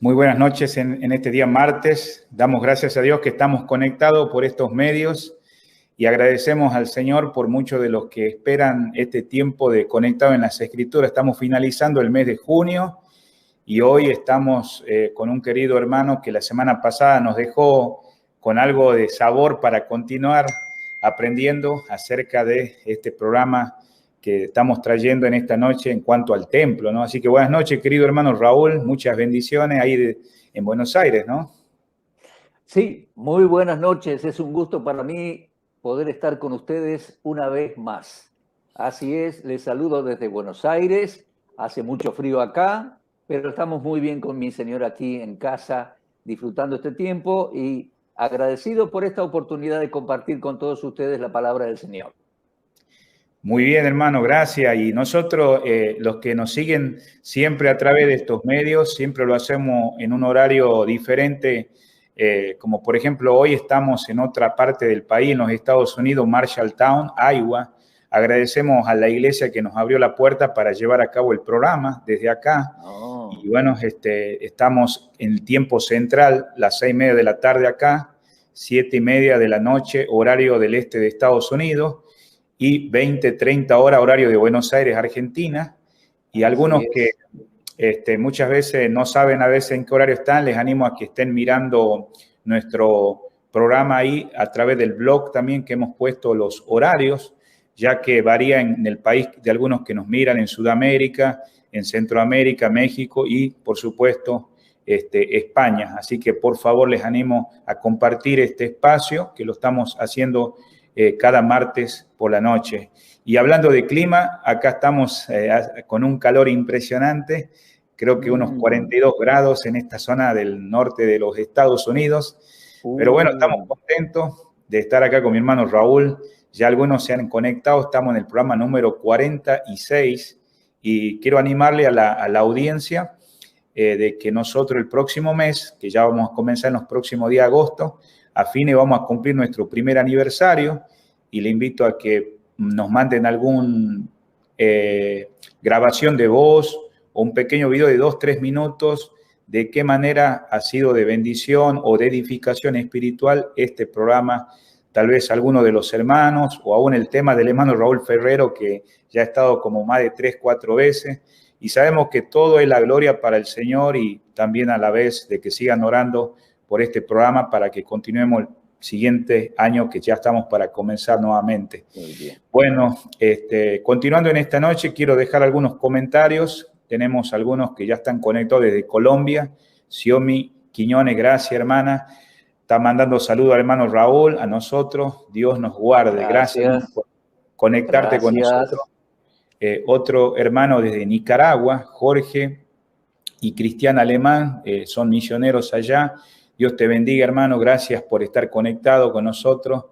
Muy buenas noches en este día martes. Damos gracias a Dios que estamos conectados por estos medios y agradecemos al Señor por muchos de los que esperan este tiempo de conectado en las Escrituras. Estamos finalizando el mes de junio y hoy estamos con un querido hermano que la semana pasada nos dejó con algo de sabor para continuar aprendiendo acerca de este programa que estamos trayendo en esta noche en cuanto al templo, ¿no? Así que buenas noches, querido hermano Raúl, muchas bendiciones ahí en Buenos Aires, ¿no? Sí, muy buenas noches, es un gusto para mí poder estar con ustedes una vez más. Así es, les saludo desde Buenos Aires, hace mucho frío acá, pero estamos muy bien con mi señora aquí en casa, disfrutando este tiempo y agradecido por esta oportunidad de compartir con todos ustedes la palabra del Señor. Muy bien, hermano, gracias. Y nosotros, los que nos siguen siempre a través de estos medios, siempre lo hacemos en un horario diferente, como por ejemplo hoy estamos en otra parte del país, en los Estados Unidos, Marshalltown, Iowa. Agradecemos a la iglesia que nos abrió la puerta para llevar a cabo el programa desde acá. Oh. Y bueno, estamos en el tiempo central, las 6:30 de la tarde acá, 7:30 de la noche, horario del este de Estados Unidos, y 20:30 horas, horario de Buenos Aires, Argentina. Y algunos que muchas veces no saben a veces en qué horario están, les animo a que estén mirando nuestro programa ahí a través del blog también, que hemos puesto los horarios, ya que varía en el país de algunos que nos miran en Sudamérica, en Centroamérica, México y, por supuesto, España. Así que, por favor, les animo a compartir este espacio, que lo estamos haciendo cada martes por la noche. Y hablando de clima, acá estamos con un calor impresionante, creo que unos 42 grados en esta zona del norte de los Estados Unidos. Pero bueno, estamos contentos de estar acá con mi hermano Raúl. Ya algunos se han conectado, estamos en el programa número 46 y quiero animarle a la audiencia de que nosotros el próximo mes, que ya vamos a comenzar en los próximos días de agosto, a fines vamos a cumplir nuestro primer aniversario y le invito a que nos manden alguna grabación de voz o un pequeño video de 2-3 minutos de qué manera ha sido de bendición o de edificación espiritual este programa. Tal vez alguno de los hermanos o aún el tema del hermano Raúl Ferrero, que ya ha estado como más de 3-4 veces. Y sabemos que todo es la gloria para el Señor y también a la vez de que sigan orando por este programa para que continuemos el siguiente año que ya estamos para comenzar nuevamente. Muy bien. Bueno, continuando en esta noche, quiero dejar algunos comentarios. Tenemos algunos que ya están conectados desde Colombia. Xiomi Quiñones, gracias, hermana. Está mandando saludos al hermano Raúl, a nosotros. Dios nos guarde. Gracias hermano, por conectarte con nosotros. Otro hermano desde Nicaragua, Jorge y Cristian Alemán, son misioneros allá. Dios te bendiga, hermano. Gracias por estar conectado con nosotros.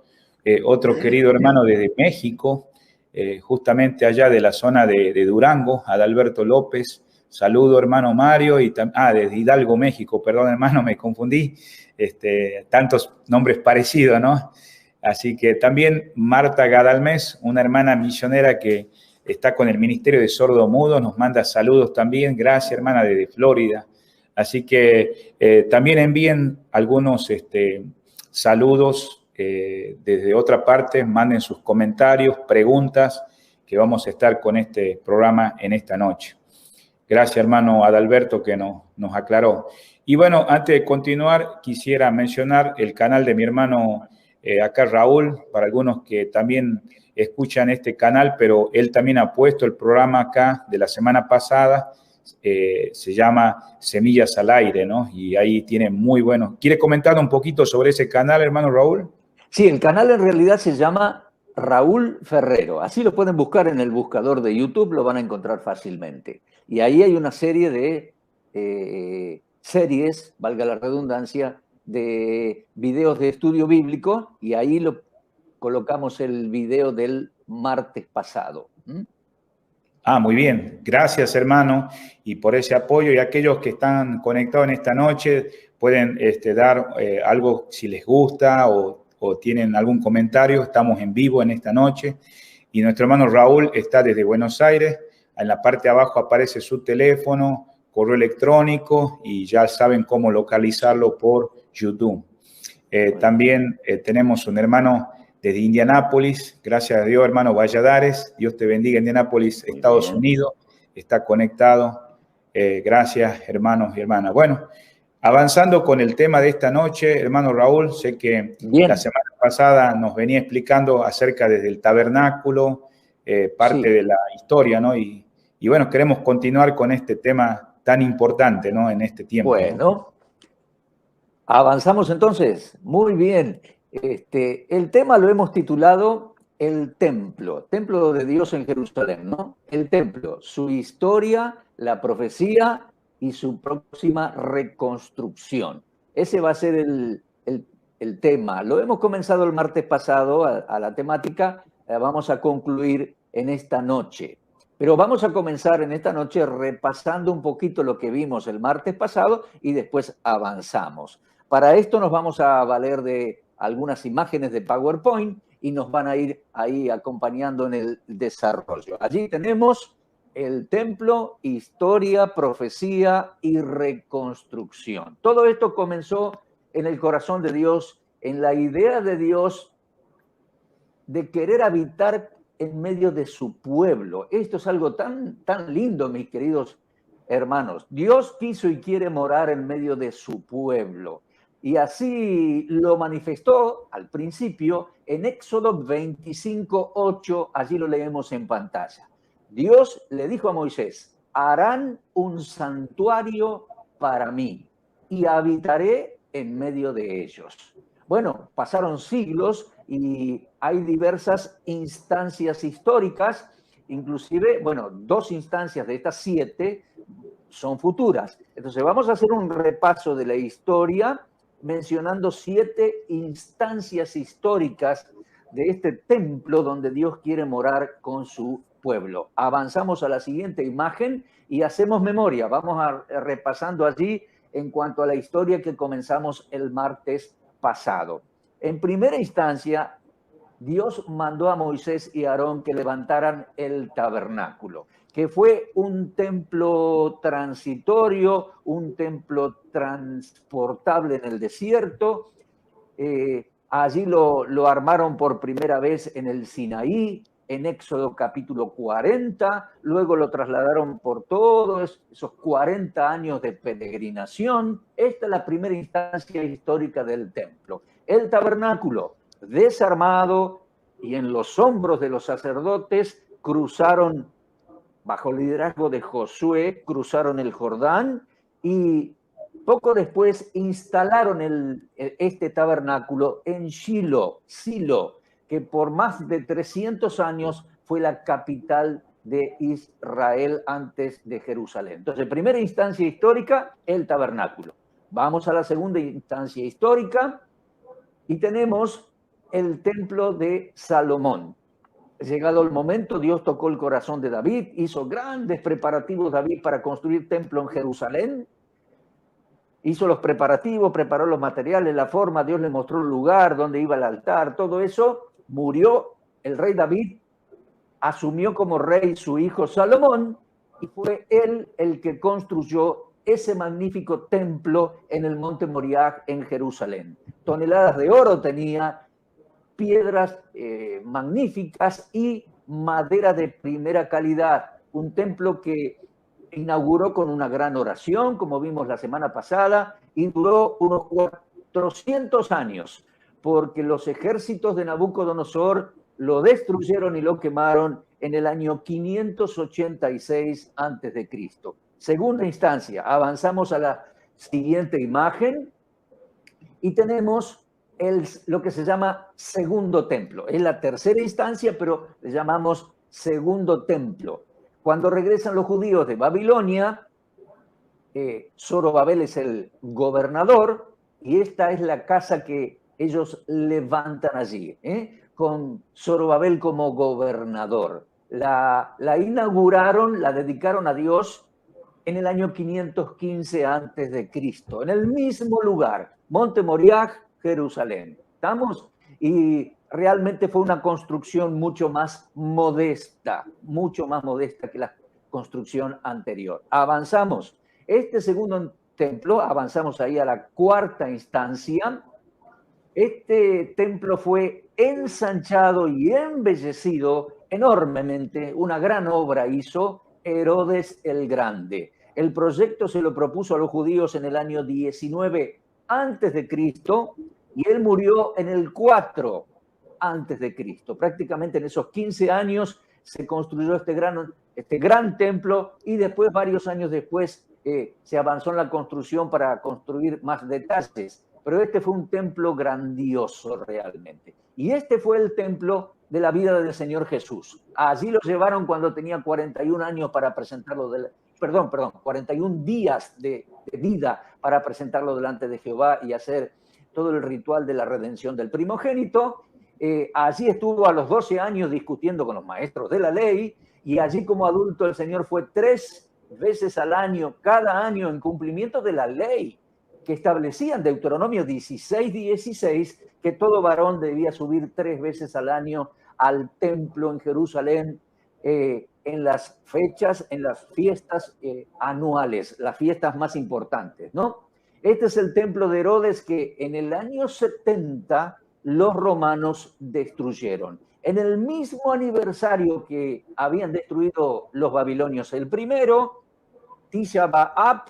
Otro querido hermano desde México, justamente allá de la zona de Durango, Adalberto López. Saludo, hermano Mario. Desde Hidalgo, México. Perdón, hermano, me confundí. Tantos nombres parecidos, ¿no? Así que también Marta Gadalmés, una hermana misionera que está con el Ministerio de Sordo-Mudo, nos manda saludos también. Gracias, hermana, desde Florida. Así que también envíen algunos saludos desde otra parte, manden sus comentarios, preguntas, que vamos a estar con este programa en esta noche. Gracias, hermano Adalberto, que nos aclaró. Y bueno, antes de continuar, quisiera mencionar el canal de mi hermano acá, Raúl, para algunos que también escuchan este canal, pero él también ha puesto el programa acá de la semana pasada. Se llama Semillas al Aire, ¿no? Y ahí tiene muy bueno. ¿Quiere comentar un poquito sobre ese canal, hermano Raúl? Sí, el canal en realidad se llama Raúl Ferrero. Así lo pueden buscar en el buscador de YouTube, lo van a encontrar fácilmente. Y ahí hay una serie de series, valga la redundancia, de videos de estudio bíblico, y ahí lo colocamos el video del martes pasado. Muy bien. Gracias, hermano, y por ese apoyo. Y aquellos que están conectados en esta noche pueden dar algo si les gusta o tienen algún comentario. Estamos en vivo en esta noche. Y nuestro hermano Raúl está desde Buenos Aires. En la parte de abajo aparece su teléfono correo electrónico y ya saben cómo localizarlo por YouTube. También tenemos un hermano desde Indianápolis, gracias a Dios, hermano Valladares, Dios te bendiga, Indianápolis, Estados Unidos, está conectado. Gracias, hermanos y hermanas. Bueno, avanzando con el tema de esta noche, hermano Raúl, sé que la semana pasada nos venía explicando acerca desde el tabernáculo, parte de la historia, ¿no? Y bueno, queremos continuar con este tema tan importante, ¿no? En este tiempo. Bueno, ¿no? Avanzamos entonces. Muy bien. El tema lo hemos titulado El Templo de Dios en Jerusalén, ¿no? El Templo, su historia, la profecía y su próxima reconstrucción. Ese va a ser el tema. Lo hemos comenzado el martes pasado a la temática, vamos a concluir en esta noche. Pero vamos a comenzar en esta noche repasando un poquito lo que vimos el martes pasado y después avanzamos. Para esto nos vamos a valer de algunas imágenes de PowerPoint y nos van a ir ahí acompañando en el desarrollo. Allí tenemos el templo, historia, profecía y reconstrucción. Todo esto comenzó en el corazón de Dios, en la idea de Dios de querer habitar en medio de su pueblo. Esto es algo tan lindo, mis queridos hermanos. Dios quiso y quiere morar en medio de su pueblo. Y así lo manifestó al principio en Éxodo 25:8, allí lo leemos en pantalla. Dios le dijo a Moisés, harán un santuario para mí y habitaré en medio de ellos. Bueno, pasaron siglos y hay diversas instancias históricas, inclusive, bueno, 2 instancias de estas 7 son futuras. Entonces vamos a hacer un repaso de la historia mencionando 7 instancias históricas de este templo donde Dios quiere morar con su pueblo. Avanzamos a la siguiente imagen y hacemos memoria. Vamos repasando allí en cuanto a la historia que comenzamos el martes pasado. En primera instancia, Dios mandó a Moisés y a Aarón que levantaran el tabernáculo, que fue un templo transitorio, un templo transportable en el desierto. Allí lo armaron por primera vez en el Sinaí, en Éxodo capítulo 40, luego lo trasladaron por todos esos 40 años de peregrinación. Esta es la primera instancia histórica del templo. El tabernáculo, desarmado y en los hombros de los sacerdotes, cruzaron, bajo el liderazgo de Josué, cruzaron el Jordán y poco después instalaron este tabernáculo en Silo, que por más de 300 años fue la capital de Israel antes de Jerusalén. Entonces, primera instancia histórica, el tabernáculo. Vamos a la segunda instancia histórica y tenemos el templo de Salomón. Llegado el momento, Dios tocó el corazón de David, hizo grandes preparativos David para construir templo en Jerusalén. Hizo los preparativos, preparó los materiales, la forma, Dios le mostró el lugar donde iba el altar, todo eso. Murió el rey David, asumió como rey su hijo Salomón y fue él el que construyó ese magnífico templo en el monte Moriah en Jerusalén. Toneladas de oro tenía, piedras magníficas y madera de primera calidad. Un templo que inauguró con una gran oración, como vimos la semana pasada, y duró unos 400 años, porque los ejércitos de Nabucodonosor lo destruyeron y lo quemaron en el año 586 a.C. Segunda instancia, avanzamos a la siguiente imagen y tenemos lo que se llama segundo templo. Es la tercera instancia, pero le llamamos segundo templo. Cuando regresan los judíos de Babilonia, Zorobabel es el gobernador y esta es la casa que ellos levantan allí, con Zorobabel como gobernador. La inauguraron, la dedicaron a Dios en el año 515 a.C., en el mismo lugar, Monte Moriah, Jerusalén. ¿Estamos? Y realmente fue una construcción mucho más modesta que la construcción anterior. Avanzamos. Este segundo templo, avanzamos ahí a la cuarta instancia, este templo fue ensanchado y embellecido enormemente, una gran obra hizo Herodes el Grande. El proyecto se lo propuso a los judíos en el año 19 antes de Cristo y él murió en el 4 antes de Cristo. Prácticamente en esos 15 años se construyó este gran templo y después, varios años después, se avanzó en la construcción para construir más detalles. Pero este fue un templo grandioso realmente. Y este fue el templo de la vida del Señor Jesús. Allí lo llevaron cuando tenía 41 años para presentarlo, 41 días de vida para presentarlo delante de Jehová y hacer todo el ritual de la redención del primogénito. Allí estuvo a los 12 años discutiendo con los maestros de la ley y allí como adulto el Señor fue 3 veces al año, cada año en cumplimiento de la ley que establecía en Deuteronomio 16:16 que todo varón debía subir 3 veces al año al templo en Jerusalén en las fechas, en las fiestas anuales, las fiestas más importantes, ¿no? Este es el templo de Herodes que en el año 70 los romanos destruyeron. En el mismo aniversario que habían destruido los babilonios el primero, Tisha B'Av,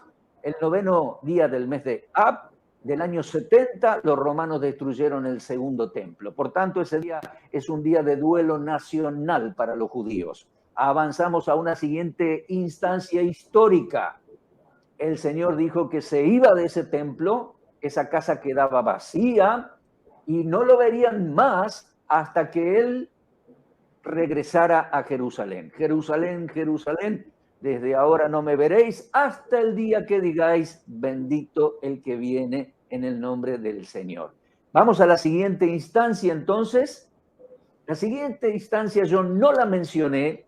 el 9º día del mes de Ab, del año 70, los romanos destruyeron el segundo templo. Por tanto, ese día es un día de duelo nacional para los judíos. Avanzamos a una siguiente instancia histórica. El Señor dijo que se iba de ese templo, esa casa quedaba vacía y no lo verían más hasta que Él regresara a Jerusalén. Jerusalén, Jerusalén, desde ahora no me veréis hasta el día que digáis, bendito el que viene en el nombre del Señor. Vamos a la siguiente instancia entonces. La siguiente instancia yo no la mencioné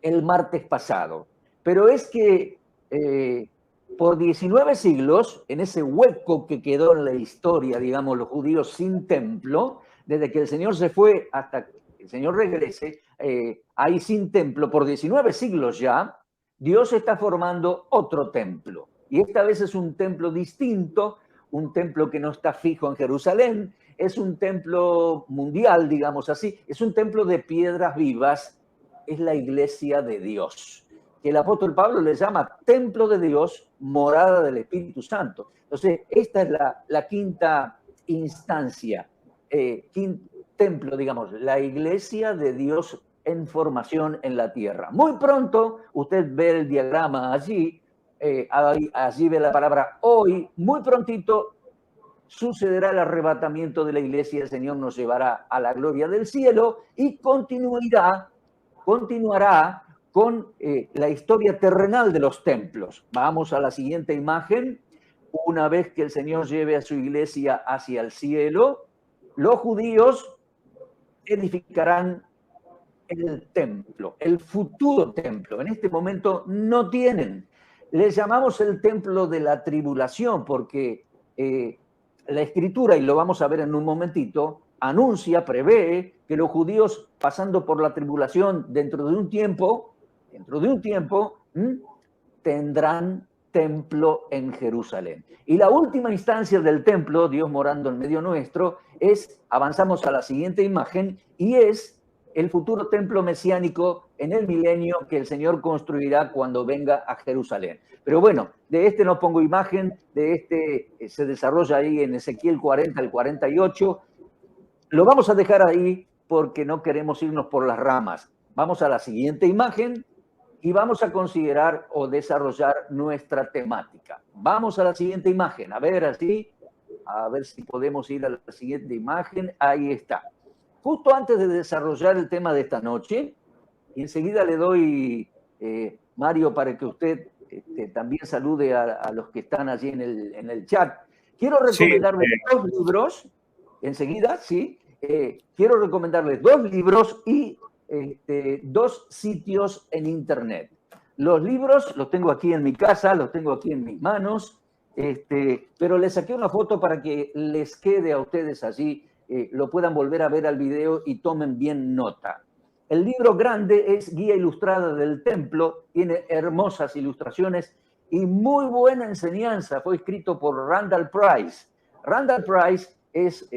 el martes pasado, pero es que por 19 siglos, en ese hueco que quedó en la historia, digamos, los judíos sin templo, desde que el Señor se fue hasta que el Señor regrese, ahí sin templo, por 19 siglos ya, Dios está formando otro templo. Y esta vez es un templo distinto, un templo que no está fijo en Jerusalén, es un templo mundial, digamos así, es un templo de piedras vivas, es la iglesia de Dios, que el apóstol Pablo le llama templo de Dios, morada del Espíritu Santo. Entonces, esta es la quinta instancia, templo, digamos, la iglesia de Dios en formación en la tierra. Muy pronto, usted ve el diagrama allí, allí ve la palabra hoy, muy prontito sucederá el arrebatamiento de la iglesia, el Señor nos llevará a la gloria del cielo y continuará con la historia terrenal de los templos. Vamos a la siguiente imagen. Una vez que el Señor lleve a su iglesia hacia el cielo, los judíos edificarán el templo, el futuro templo. En este momento no tienen. Le llamamos el templo de la tribulación porque la Escritura, y lo vamos a ver en un momentito, anuncia, prevé que los judíos pasando por la tribulación dentro de un tiempo, tendrán templo en Jerusalén. Y la última instancia del templo, Dios morando en medio nuestro, avanzamos a la siguiente imagen, y es el futuro templo mesiánico en el milenio que el Señor construirá cuando venga a Jerusalén. Pero bueno, de este no pongo imagen, de este se desarrolla ahí en Ezequiel 40 al 48. Lo vamos a dejar ahí porque no queremos irnos por las ramas. Vamos a la siguiente imagen y vamos a considerar o desarrollar nuestra temática. Vamos a la siguiente imagen. A ver si podemos ir a la siguiente imagen. Ahí está. Justo antes de desarrollar el tema de esta noche, y enseguida le doy, Mario, para que usted también salude a los que están allí en el chat. Quiero recomendarles dos libros, enseguida, sí. Quiero recomendarles 2 libros y 2 sitios en internet. Los libros los tengo aquí en mi casa, los tengo aquí en mis manos, pero les saqué una foto para que les quede a ustedes allí, lo puedan volver a ver al video y tomen bien nota. El libro grande es Guía Ilustrada del Templo, tiene hermosas ilustraciones y muy buena enseñanza. Fue escrito por Randall Price. Randall Price es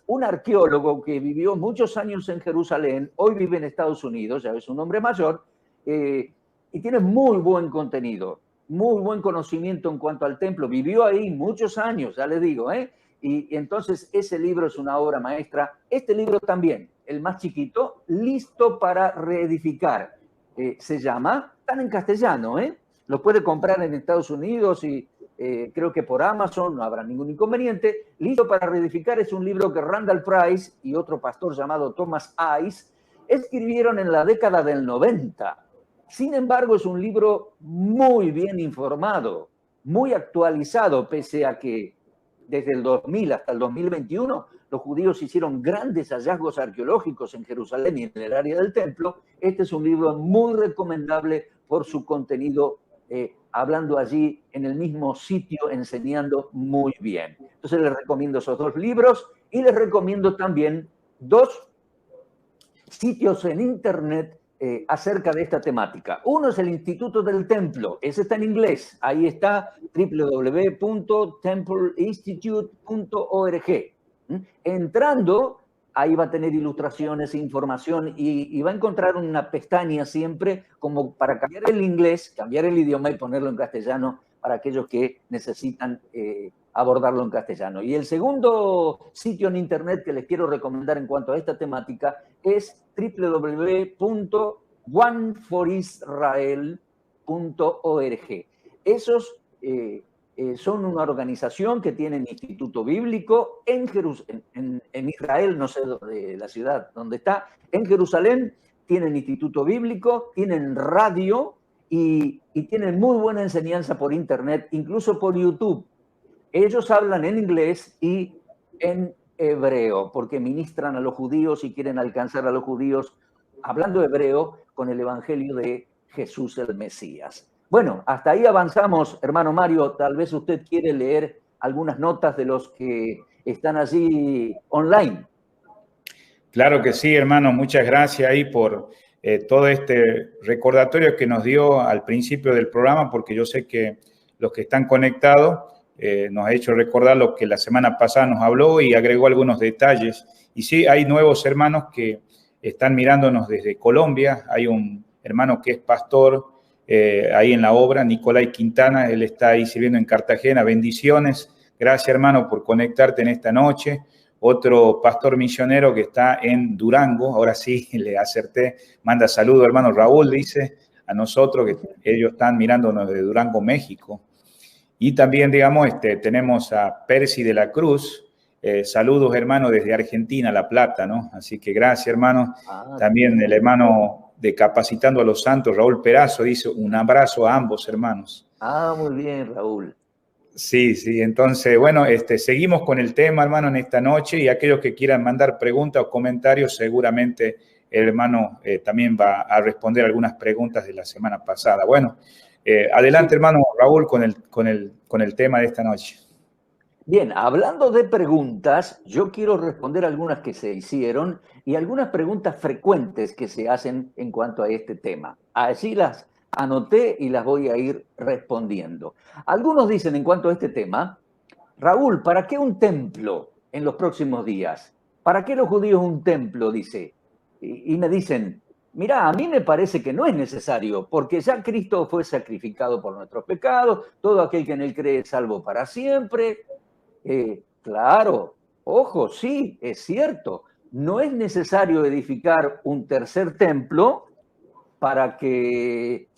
un arqueólogo que vivió muchos años en Jerusalén, hoy vive en Estados Unidos, ya es un hombre mayor, y tiene muy buen contenido, muy buen conocimiento en cuanto al templo. Vivió ahí muchos años, ya le digo, y entonces ese libro es una obra maestra. Este libro también, el más chiquito, Listo para Reedificar, se llama, están en castellano, lo puede comprar en Estados Unidos y creo que por Amazon, no habrá ningún inconveniente. Listo para Reedificar es un libro que Randall Price y otro pastor llamado Thomas Ice escribieron en la década del 90. Sin embargo, es un libro muy bien informado, muy actualizado, pese a que desde el 2000 hasta el 2021 los judíos hicieron grandes hallazgos arqueológicos en Jerusalén y en el área del templo. Este es un libro muy recomendable por su contenido, hablando allí en el mismo sitio, enseñando muy bien. Entonces les recomiendo esos dos libros y les recomiendo también dos sitios en internet acerca de esta temática. Uno es el Instituto del Templo, ese está en inglés, ahí está www.templeinstitute.org. Entrando, ahí va a tener ilustraciones, información y va a encontrar una pestaña siempre como para cambiar el inglés, cambiar el idioma y ponerlo en castellano para aquellos que necesitan abordarlo en castellano. Y el segundo sitio en internet que les quiero recomendar en cuanto a esta temática es www.oneforisrael.org. Esos son una organización que tiene un instituto bíblico en Israel, no sé de la ciudad donde está, en Jerusalén tienen instituto bíblico, tienen radio y tienen muy buena enseñanza por internet, incluso por YouTube. Ellos hablan en inglés y en hebreo, porque ministran a los judíos y quieren alcanzar a los judíos hablando hebreo con el evangelio de Jesús el Mesías. Bueno, hasta ahí avanzamos, hermano Mario. Tal vez usted quiere leer algunas notas de los que están allí online. Claro que sí, hermano. Muchas gracias ahí por todo este recordatorio que nos dio al principio del programa, porque yo sé que los que están conectados nos ha hecho recordar lo que la semana pasada nos habló y agregó algunos detalles. Y sí, hay nuevos hermanos que están mirándonos desde Colombia. Hay un hermano que es pastor ahí en la obra, Nicolai Quintana. Él está ahí sirviendo en Cartagena. Bendiciones. Gracias, hermano, por conectarte en esta noche. Otro pastor misionero que está en Durango, ahora sí le acerté, manda saludos, hermano Raúl, dice a nosotros que ellos están mirándonos de Durango, México. Y también, digamos, tenemos a Percy de la Cruz. Saludos, hermano, desde Argentina, La Plata, ¿no? Así que gracias, hermano. También el hermano de Capacitando a los Santos, Raúl Perazo, dice un abrazo a ambos hermanos. Muy bien, Raúl. Sí, sí. Entonces, bueno, seguimos con el tema, hermano, en esta noche y aquellos que quieran mandar preguntas o comentarios, seguramente el hermano también va a responder algunas preguntas de la semana pasada. Bueno, adelante, sí, hermano Raúl, con el tema de esta noche. Bien, hablando de preguntas, yo quiero responder algunas que se hicieron y algunas preguntas frecuentes que se hacen en cuanto a este tema. Así las anoté y las voy a ir respondiendo. Algunos dicen en cuanto a este tema, Raúl, ¿para qué un templo en los próximos días? ¿Para qué los judíos un templo? Dice. Y me dicen, mira, a mí me parece que no es necesario, porque ya Cristo fue sacrificado por nuestros pecados, todo aquel que en él cree es salvo para siempre. Claro, ojo, sí, es cierto. No es necesario edificar un tercer templo para que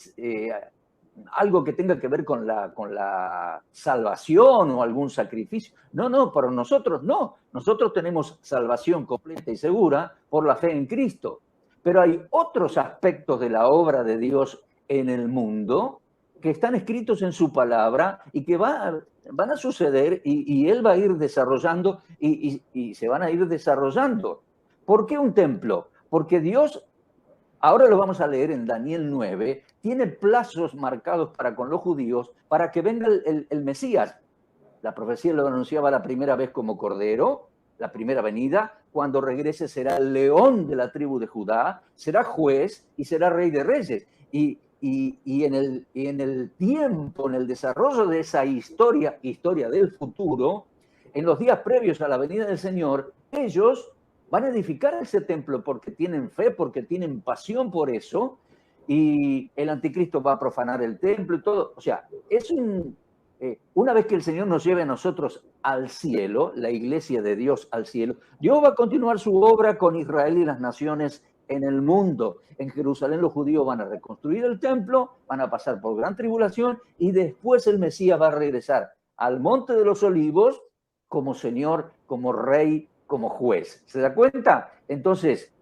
algo que tenga que ver con la salvación o algún sacrificio. No, para nosotros no. Nosotros tenemos salvación completa y segura por la fe en Cristo. Pero hay otros aspectos de la obra de Dios en el mundo que están escritos en su palabra y que van a suceder y Él va a ir desarrollando y se van a ir desarrollando. ¿Por qué un templo? Porque Dios, ahora lo vamos a leer en Daniel 9, tiene plazos marcados para con los judíos para que venga el Mesías. La profecía lo anunciaba la primera vez como Cordero, la primera venida. Cuando regrese será el león de la tribu de Judá, será juez y será rey de reyes. Y en el tiempo, en el desarrollo de esa historia del futuro, en los días previos a la venida del Señor, ellos van a edificar ese templo porque tienen fe, porque tienen pasión por eso, y el anticristo va a profanar el templo y todo. O sea, es una vez que el Señor nos lleve a nosotros al cielo, la iglesia de Dios al cielo, Dios va a continuar su obra con Israel y las naciones en el mundo. En Jerusalén los judíos van a reconstruir el templo, van a pasar por gran tribulación y después el Mesías va a regresar al Monte de los Olivos como Señor, como Rey, como juez. ¿Se da cuenta? Entonces,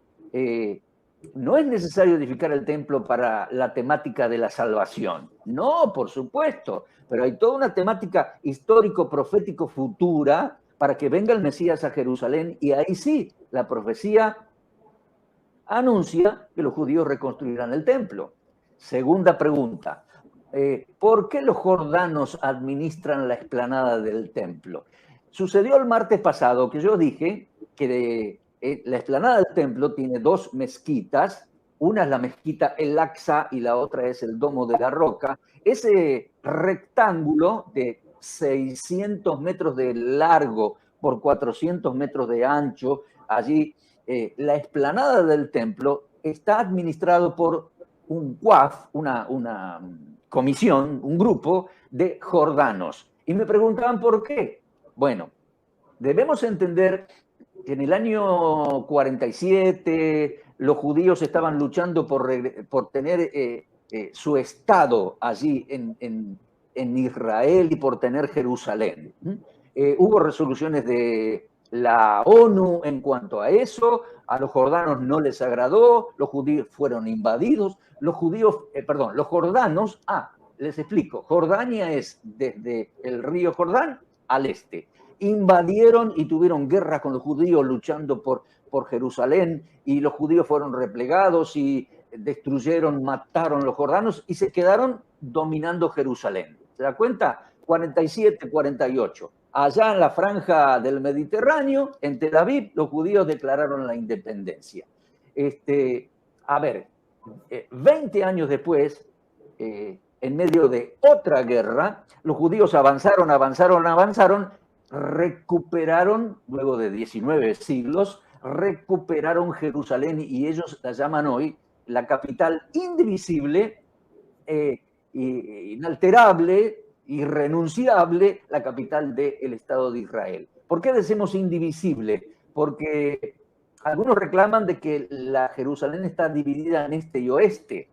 no es necesario edificar el templo para la temática de la salvación. No, por supuesto, pero hay toda una temática histórico-profético futura para que venga el Mesías a Jerusalén y ahí sí, la profecía anuncia que los judíos reconstruirán el templo. Segunda pregunta, ¿por qué los jordanos administran la explanada del templo? Sucedió el martes pasado que yo dije que la explanada del templo tiene dos mezquitas, una es la mezquita El Aqsa y la otra es el Domo de la Roca. Ese rectángulo de 600 metros de largo por 400 metros de ancho, allí la explanada del templo está administrado por un WAF, una comisión, un grupo de jordanos. Y me preguntaban por qué. Bueno, debemos entender que en el año 47 los judíos estaban luchando por tener su estado allí en Israel y por tener Jerusalén. Hubo resoluciones de la ONU en cuanto a eso, a los jordanos no les agradó, los judíos fueron invadidos, los jordanos, les explico, Jordania es desde el río Jordán al este. Invadieron y tuvieron guerra con los judíos luchando por Jerusalén y los judíos fueron replegados y destruyeron, mataron los jordanos y se quedaron dominando Jerusalén. ¿Se da cuenta? 47, 48. Allá en la franja del Mediterráneo, en Tel Aviv, los judíos declararon la independencia. 20 años después, en medio de otra guerra, los judíos avanzaron, recuperaron, luego de 19 siglos, recuperaron Jerusalén y ellos la llaman hoy la capital indivisible, inalterable, irrenunciable, la capital del Estado de Israel. ¿Por qué decimos indivisible? Porque algunos reclaman de que la Jerusalén está dividida en este y oeste.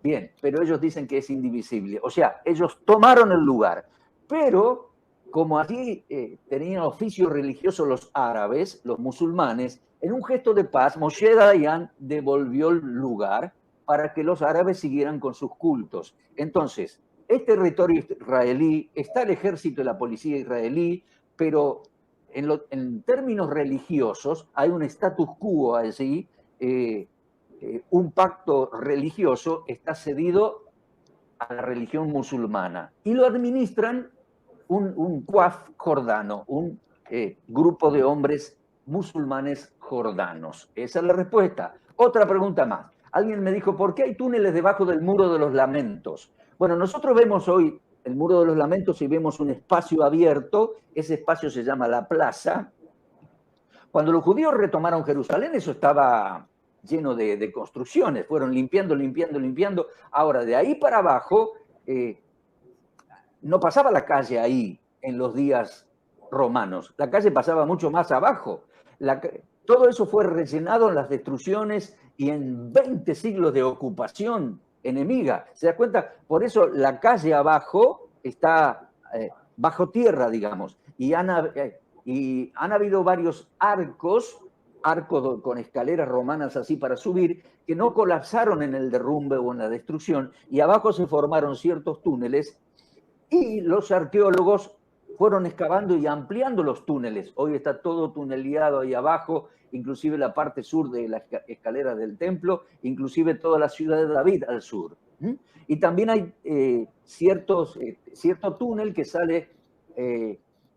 Bien, pero ellos dicen que es indivisible. O sea, ellos tomaron el lugar. Pero como allí tenían oficio religioso los árabes, los musulmanes, en un gesto de paz, Moshe Dayan devolvió el lugar para que los árabes siguieran con sus cultos. Entonces, este territorio israelí, está el ejército y la policía israelí, pero en términos religiosos hay un status quo allí, un pacto religioso está cedido a la religión musulmana y lo administran un Waqf jordano, un grupo de hombres musulmanes jordanos. Esa es la respuesta. Otra pregunta más. Alguien me dijo, ¿por qué hay túneles debajo del Muro de los Lamentos? Bueno, nosotros vemos hoy el Muro de los Lamentos y vemos un espacio abierto, ese espacio se llama la plaza. Cuando los judíos retomaron Jerusalén, eso estaba lleno de construcciones, fueron limpiando. Ahora, de ahí para abajo, no pasaba la calle ahí en los días romanos, la calle pasaba mucho más abajo. Todo eso fue rellenado en las destrucciones y en 20 siglos de ocupación enemiga. ¿Se da cuenta? Por eso la calle abajo está bajo tierra, digamos, y han habido varios arcos con escaleras romanas así para subir, que no colapsaron en el derrumbe o en la destrucción, y abajo se formaron ciertos túneles, y los arqueólogos fueron excavando y ampliando los túneles. Hoy está todo tuneleado ahí abajo, inclusive la parte sur de la escalera del templo, inclusive toda la ciudad de David al sur. Y también hay cierto túnel que sale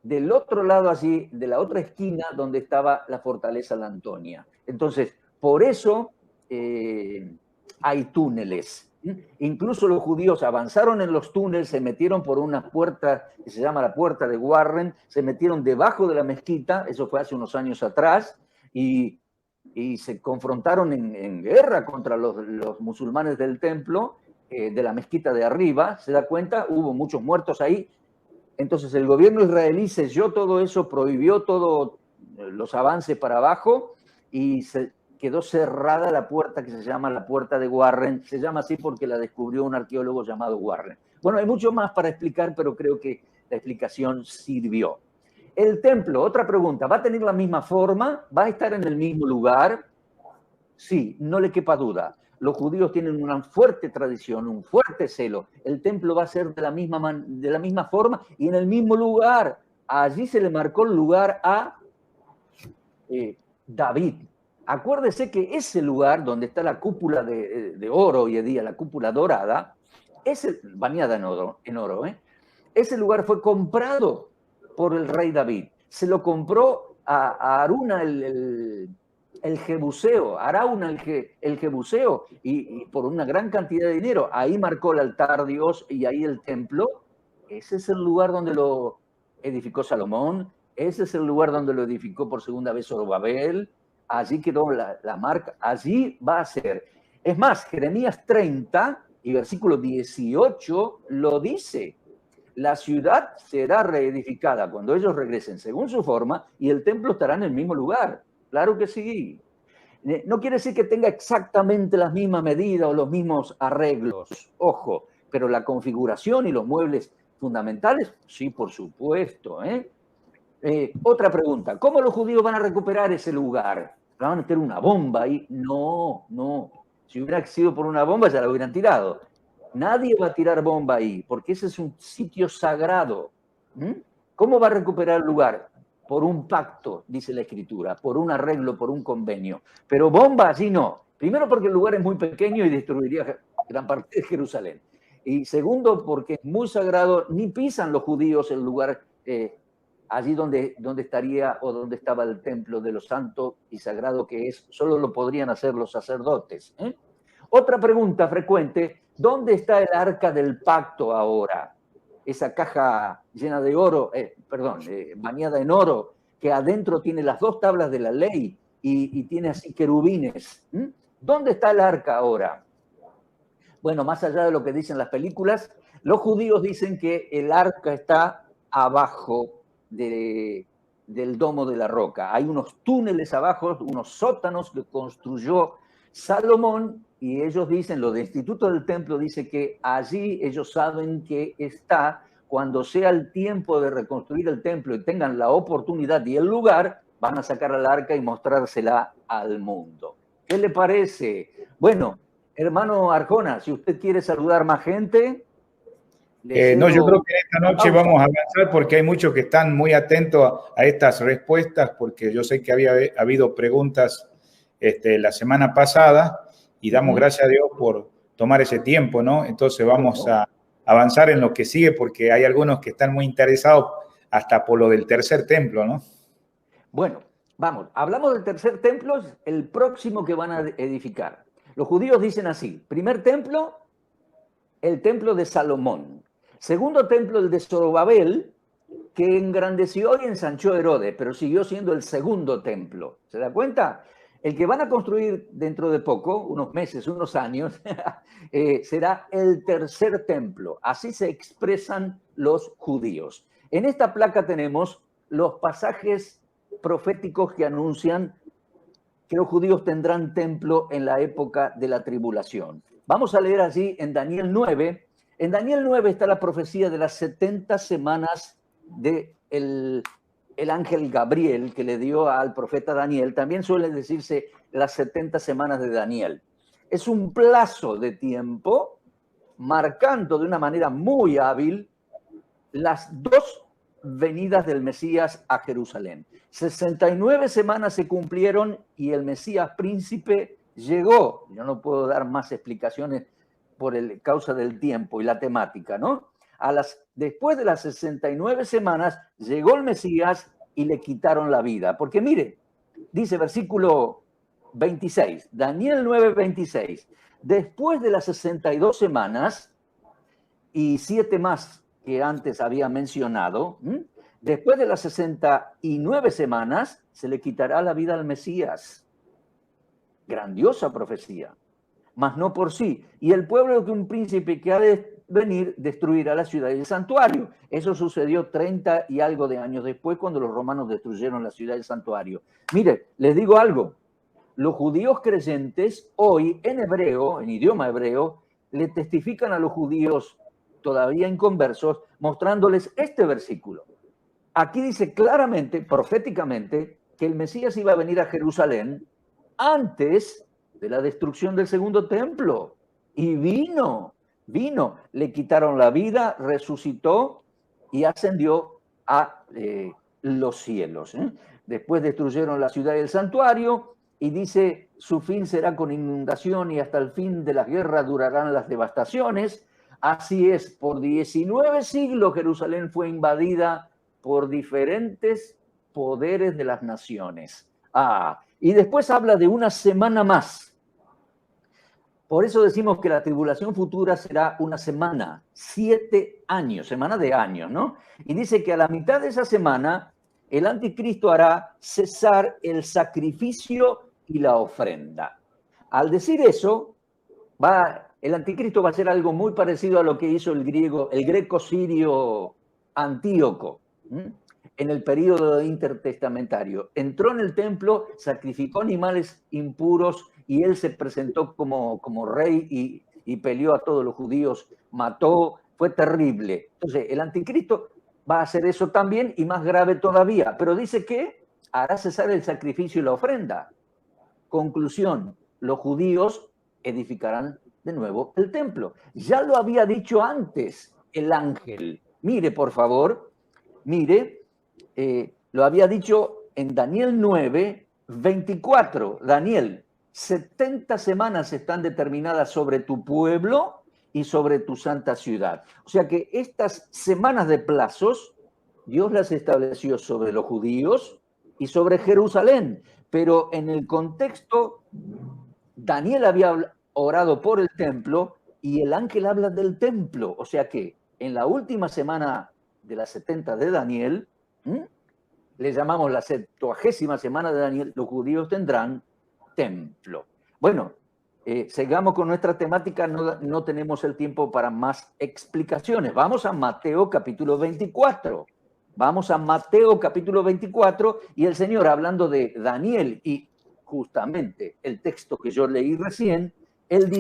del otro lado, así, de la otra esquina donde estaba la fortaleza La Antonia. Entonces, por eso hay túneles. Incluso los judíos avanzaron en los túneles, se metieron por una puerta que se llama la puerta de Warren, se metieron debajo de la mezquita, eso fue hace unos años atrás, y se confrontaron en guerra contra los musulmanes del templo, de la mezquita de arriba. ¿Se da cuenta? Hubo muchos muertos ahí. Entonces el gobierno israelí selló todo eso, prohibió todos los avances para abajo y se quedó cerrada la puerta que se llama la puerta de Warren. Se llama así porque la descubrió un arqueólogo llamado Warren. Bueno, hay mucho más para explicar, pero creo que la explicación sirvió. El templo, otra pregunta, ¿va a tener la misma forma? ¿Va a estar en el mismo lugar? Sí, no le quepa duda. Los judíos tienen una fuerte tradición, un fuerte celo. El templo va a ser de la misma forma y en el mismo lugar. Allí se le marcó el lugar a David. Acuérdese que ese lugar donde está la cúpula de oro hoy en día, la cúpula dorada, bañada en oro, ese lugar fue comprado por el rey David. Se lo compró a Aruna el Jebuseo, Arauna el Jebuseo, y por una gran cantidad de dinero. Ahí marcó el altar Dios y ahí el templo. Ese es el lugar donde lo edificó Salomón, ese es el lugar donde lo edificó por segunda vez Zorobabel. Allí quedó la marca, allí va a ser. Es más, Jeremías 30 y versículo 18 lo dice. La ciudad será reedificada cuando ellos regresen según su forma y el templo estará en el mismo lugar. Claro que sí. No quiere decir que tenga exactamente las mismas medidas o los mismos arreglos, ojo, pero la configuración y los muebles fundamentales, sí, por supuesto. Otra pregunta, ¿cómo los judíos van a recuperar ese lugar? ¿Van a meter una bomba ahí? No, no. Si hubiera sido por una bomba ya la hubieran tirado. Nadie va a tirar bomba ahí, porque ese es un sitio sagrado. ¿Cómo va a recuperar el lugar? Por un pacto, dice la Escritura, por un arreglo, por un convenio. Pero bomba allí no. Primero porque el lugar es muy pequeño y destruiría gran parte de Jerusalén. Y segundo porque es muy sagrado, ni pisan los judíos el lugar allí donde estaría o donde estaba el templo de lo santo y sagrado que es. Solo lo podrían hacer los sacerdotes. Otra pregunta frecuente, ¿dónde está el arca del pacto ahora? Esa caja llena de oro, bañada en oro, que adentro tiene las dos tablas de la ley y tiene así querubines. ¿Dónde está el arca ahora? Bueno, más allá de lo que dicen las películas, los judíos dicen que el arca está abajo del domo de la roca. Hay unos túneles abajo, unos sótanos que construyó Salomón, y ellos dicen, los de Instituto del Templo dice que allí ellos saben que está, cuando sea el tiempo de reconstruir el templo y tengan la oportunidad y el lugar, van a sacar al arca y mostrársela al mundo. ¿Qué le parece? Bueno, hermano Arjona, si usted quiere saludar más gente... No, yo creo que esta noche vamos a avanzar porque hay muchos que están muy atentos a estas respuestas, porque yo sé que había habido preguntas la semana pasada y damos gracias a Dios por tomar ese tiempo, ¿no? Entonces vamos a avanzar en lo que sigue porque hay algunos que están muy interesados hasta por lo del tercer templo, ¿no? Bueno, vamos, hablamos del tercer templo, el próximo que van a edificar. Los judíos dicen así, primer templo, el templo de Salomón. Segundo templo, el de Zorobabel, que engrandeció y ensanchó Herodes, pero siguió siendo el segundo templo. ¿Se da cuenta? El que van a construir dentro de poco, unos meses, unos años, será el tercer templo. Así se expresan los judíos. En esta placa tenemos los pasajes proféticos que anuncian que los judíos tendrán templo en la época de la tribulación. Vamos a leer allí en Daniel 9. En Daniel 9 está la profecía de las 70 semanas del el ángel Gabriel que le dio al profeta Daniel. También suele decirse las 70 semanas de Daniel. Es un plazo de tiempo marcando de una manera muy hábil las dos venidas del Mesías a Jerusalén. 69 semanas se cumplieron y el Mesías príncipe llegó. Yo no puedo dar más explicaciones por causa del tiempo y la temática, ¿no? Después de las 69 semanas llegó el Mesías y le quitaron la vida. Porque mire, dice versículo 26, Daniel 9:26, después de las 62 semanas y 7 más que antes había mencionado, después de las 69 semanas se le quitará la vida al Mesías. Grandiosa profecía, mas no por sí. Y el pueblo de un príncipe que ha de venir destruirá la ciudad y el santuario. Eso sucedió 30 y algo de años después, cuando los romanos destruyeron la ciudad y el santuario. Mire, les digo algo. Los judíos creyentes hoy en hebreo, en idioma hebreo, le testifican a los judíos todavía inconversos, mostrándoles este versículo. Aquí dice claramente, proféticamente, que el Mesías iba a venir a Jerusalén antes de la destrucción del segundo templo. Y vino, le quitaron la vida, resucitó y ascendió a los cielos. Después destruyeron la ciudad y el santuario y dice, su fin será con inundación y hasta el fin de la guerra durarán las devastaciones. Así es, por 19 siglos Jerusalén fue invadida por diferentes poderes de las naciones. Y después habla de una semana más. Por eso decimos que la tribulación futura será una semana, 7 años, semana de años, ¿no? Y dice que a la mitad de esa semana el anticristo hará cesar el sacrificio y la ofrenda. Al decir eso, el anticristo va a hacer algo muy parecido a lo que hizo el greco sirio Antíoco, en el periodo intertestamentario. Entró en el templo, sacrificó animales impuros y él se presentó como rey y peleó a todos los judíos, mató, fue terrible. Entonces, el anticristo va a hacer eso también y más grave todavía, pero dice que hará cesar el sacrificio y la ofrenda. Conclusión, los judíos edificarán de nuevo el templo. Ya lo había dicho antes el ángel. Mire, por favor, mire, lo había dicho en Daniel 9:24. Daniel, 70 semanas están determinadas sobre tu pueblo y sobre tu santa ciudad. O sea que estas semanas de plazos, Dios las estableció sobre los judíos y sobre Jerusalén. Pero en el contexto, Daniel había orado por el templo y el ángel habla del templo. O sea que en la última semana de las 70 de Daniel, le llamamos la 70ª semana de Daniel, los judíos tendrán templo. Bueno, sigamos con nuestra temática, no tenemos el tiempo para más explicaciones. Vamos a Mateo capítulo 24. Vamos a Mateo capítulo 24 y el Señor, hablando de Daniel y justamente el texto que yo leí recién, él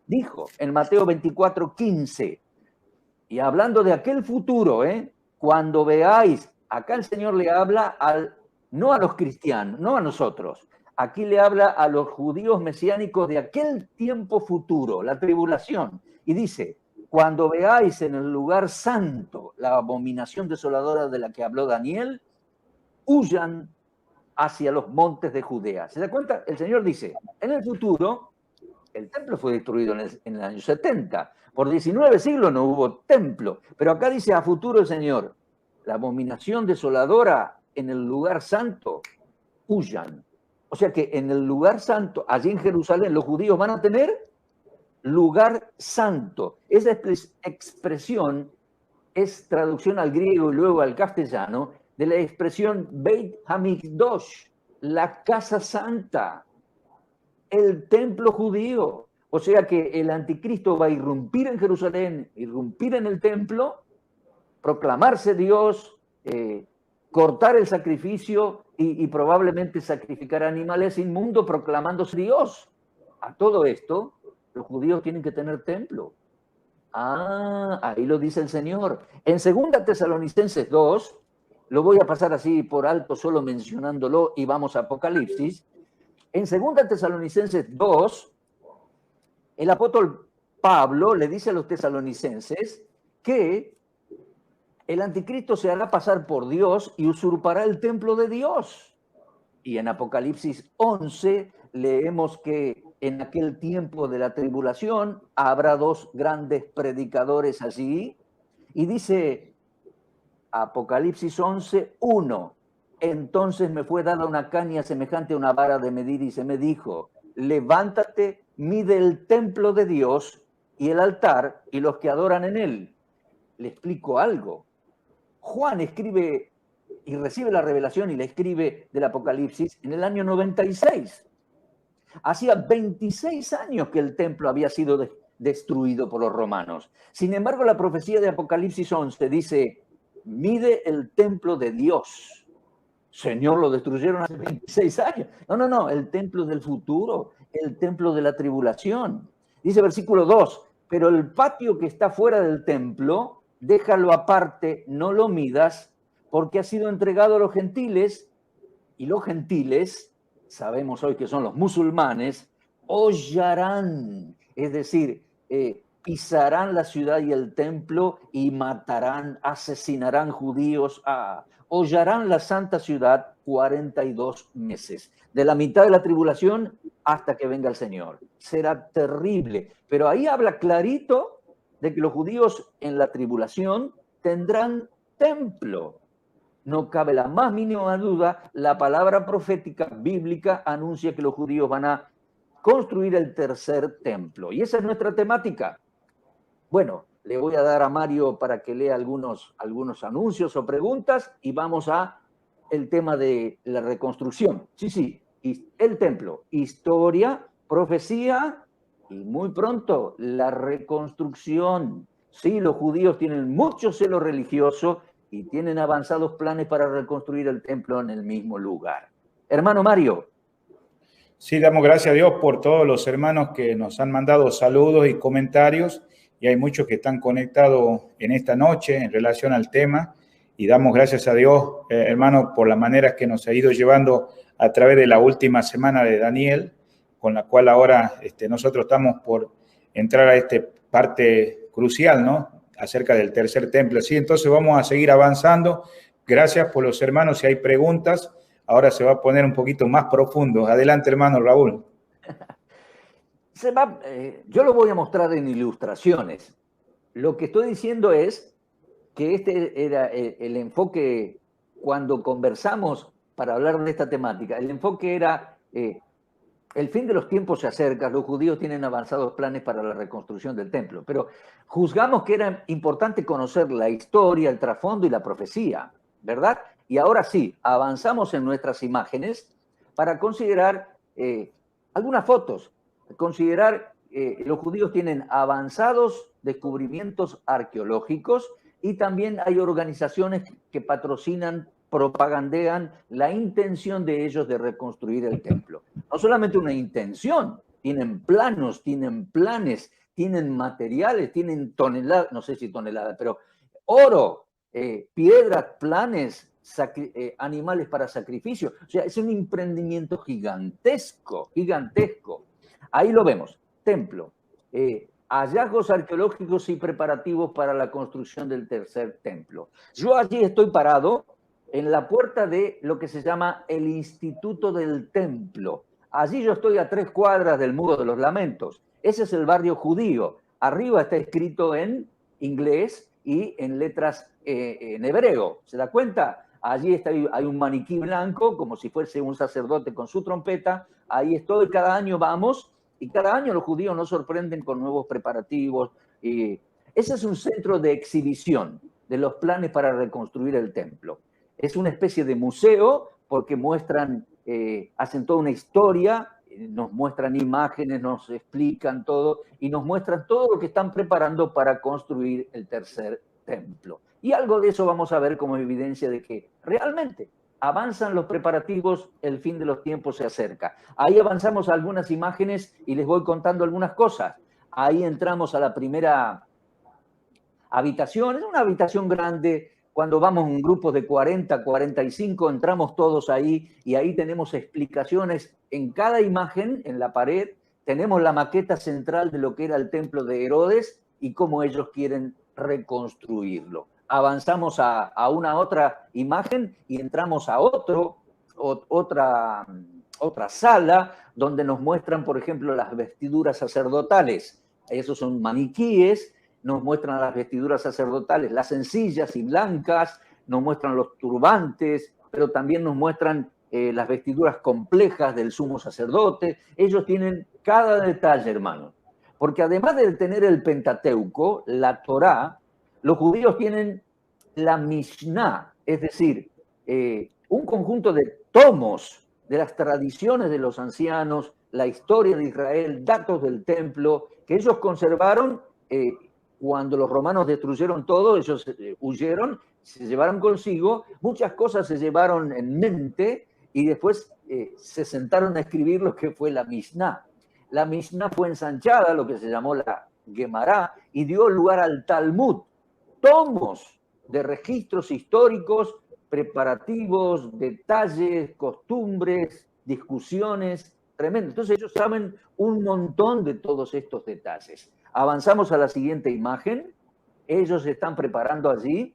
dijo en Mateo 24:15, y hablando de aquel futuro, cuando veáis, acá el Señor le habla no a los cristianos, no a nosotros, aquí le habla a los judíos mesiánicos de aquel tiempo futuro, la tribulación, y dice, cuando veáis en el lugar santo la abominación desoladora de la que habló Daniel, huyan hacia los montes de Judea. ¿Se da cuenta? El Señor dice, en el futuro, el templo fue destruido en el año 70. Por 19 siglos no hubo templo. Pero acá dice a futuro el Señor, la abominación desoladora en el lugar santo, huyan. O sea que en el lugar santo, allí en Jerusalén, los judíos van a tener lugar santo. Esa expresión es traducción al griego y luego al castellano de la expresión Beit Hamikdosh, la casa santa, el templo judío. O sea que el anticristo va a irrumpir en Jerusalén, irrumpir en el templo, proclamarse Dios, cortar el sacrificio y probablemente sacrificar animales inmundos proclamándose Dios. A todo esto, los judíos tienen que tener templo. Ahí lo dice el Señor. En 2 Tesalonicenses 2, lo voy a pasar así por alto, solo mencionándolo, y vamos a Apocalipsis. En 2 Tesalonicenses 2, el apóstol Pablo le dice a los tesalonicenses que el anticristo se hará pasar por Dios y usurpará el templo de Dios. Y en Apocalipsis 11 leemos que en aquel tiempo de la tribulación habrá 2 grandes predicadores allí Y dice Apocalipsis 11:1, entonces me fue dada una caña semejante a una vara de medir y se me dijo, levántate, mide el templo de Dios y el altar y los que adoran en él. Le explico algo. Juan escribe y recibe la revelación y la escribe del Apocalipsis en el año 96. Hacía 26 años que el templo había sido destruido por los romanos. Sin embargo, la profecía de Apocalipsis 11 dice, mide el templo de Dios. Señor, lo destruyeron hace 26 años. No, el templo del futuro, el templo de la tribulación. Dice versículo 2, pero el patio que está fuera del templo, déjalo aparte, no lo midas, porque ha sido entregado a los gentiles, y los gentiles, sabemos hoy que son los musulmanes, hollarán, es decir, pisarán la ciudad y el templo y matarán, asesinarán judíos, hollarán la santa ciudad 42 meses, de la mitad de la tribulación hasta que venga el Señor. Será terrible, pero ahí habla clarito de que los judíos en la tribulación tendrán templo. No cabe la más mínima duda, la palabra profética bíblica anuncia que los judíos van a construir el tercer templo. Y esa es nuestra temática. Bueno, le voy a dar a Mario para que lea algunos anuncios o preguntas y vamos a el tema de la reconstrucción. Sí, el templo, historia, profecía y muy pronto la reconstrucción. Sí, los judíos tienen mucho celo religioso y tienen avanzados planes para reconstruir el templo en el mismo lugar. Hermano Mario. Sí, damos gracias a Dios por todos los hermanos que nos han mandado saludos y comentarios, y hay muchos que están conectados en esta noche en relación al tema, y damos gracias a Dios, hermano, por la manera que nos ha ido llevando a través de la última semana de Daniel, con la cual ahora nosotros estamos por entrar a esta parte crucial, ¿no?, acerca del tercer templo. Sí, entonces vamos a seguir avanzando. Gracias por los hermanos. Si hay preguntas, ahora se va a poner un poquito más profundo. Adelante, hermano Raúl. Yo lo voy a mostrar en ilustraciones. Lo que estoy diciendo es que este era el enfoque cuando conversamos para hablar de esta temática. El enfoque era el fin de los tiempos se acerca, los judíos tienen avanzados planes para la reconstrucción del templo, pero juzgamos que era importante conocer la historia, el trasfondo y la profecía, ¿verdad? Y ahora sí, avanzamos en nuestras imágenes para considerar algunas fotos, considerar los judíos tienen avanzados descubrimientos arqueológicos y también hay organizaciones que patrocinan, propagandean la intención de ellos de reconstruir el templo. No solamente una intención, tienen planos, tienen planes, tienen materiales, tienen toneladas, no sé si toneladas, pero oro, piedras, planes, animales para sacrificio. O sea, es un emprendimiento gigantesco, gigantesco. Ahí lo vemos, templo, hallazgos arqueológicos y preparativos para la construcción del tercer templo. Yo allí estoy parado en la puerta de lo que se llama el Instituto del Templo. Allí yo estoy a 3 cuadras del Muro de los Lamentos. Ese es el barrio judío. Arriba está escrito en inglés y en letras en hebreo. ¿Se da cuenta? Allí hay un maniquí blanco, como si fuese un sacerdote con su trompeta. Ahí estoy, cada año vamos, y cada año los judíos nos sorprenden con nuevos preparativos. Ese es un centro de exhibición de los planes para reconstruir el templo. Es una especie de museo porque muestran, hacen toda una historia, nos muestran imágenes, nos explican todo y nos muestran todo lo que están preparando para construir el tercer templo. Y algo de eso vamos a ver como evidencia de que realmente avanzan los preparativos, el fin de los tiempos se acerca. Ahí avanzamos a algunas imágenes y les voy contando algunas cosas. Ahí entramos a la primera habitación, es una habitación grande. Cuando vamos en grupos de 40, 45, entramos todos ahí y ahí tenemos explicaciones en cada imagen, en la pared, tenemos la maqueta central de lo que era el templo de Herodes y cómo ellos quieren reconstruirlo. Avanzamos a una otra imagen y entramos a otra sala donde nos muestran, por ejemplo, las vestiduras sacerdotales. Esos son maniquíes. nos muestran las vestiduras sacerdotales, las sencillas y blancas, nos muestran los turbantes, pero también nos muestran las vestiduras complejas del sumo sacerdote. Ellos tienen cada detalle, hermano. Porque además de tener el Pentateuco, la Torá, los judíos tienen la Mishnah, es decir, un conjunto de tomos de las tradiciones de los ancianos, la historia de Israel, datos del templo, que ellos conservaron cuando los romanos destruyeron todo, ellos huyeron, se llevaron consigo, muchas cosas se llevaron en mente y después se sentaron a escribir lo que fue la Mishnah. La Mishnah fue ensanchada, lo que se llamó la Gemara, y dio lugar al Talmud, tomos de registros históricos, preparativos, detalles, costumbres, discusiones, tremendo. Entonces ellos saben un montón de todos estos detalles. Avanzamos a la siguiente imagen. Ellos están preparando allí.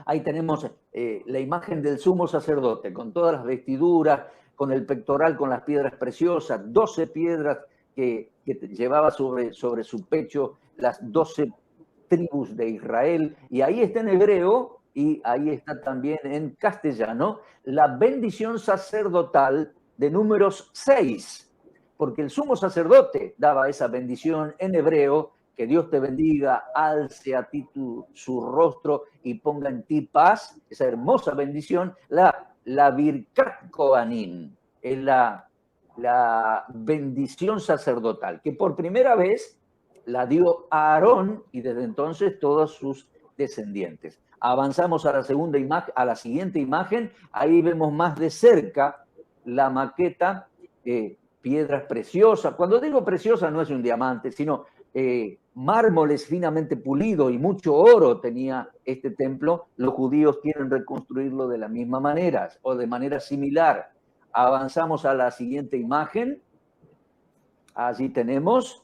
Ahí tenemos la imagen del sumo sacerdote, con todas las vestiduras, con el pectoral, con las piedras preciosas, 12 piedras que llevaba sobre su pecho, las 12 tribus de Israel. Y ahí está en hebreo, y ahí está también en castellano, la bendición sacerdotal de Números 6, porque el sumo sacerdote daba esa bendición en hebreo: que Dios te bendiga, alce a ti su rostro y ponga en ti paz, esa hermosa bendición, la Birkat Kohanim, es la bendición sacerdotal, que por primera vez la dio a Aarón y desde entonces todos sus descendientes. Avanzamos a la segunda imagen, a la siguiente imagen. Ahí vemos más de cerca la maqueta, piedras preciosas. Cuando digo preciosa no es un diamante, sino mármoles finamente pulidos, y mucho oro tenía este templo. Los judíos quieren reconstruirlo de la misma manera o de manera similar. Avanzamos a la siguiente imagen. Allí tenemos,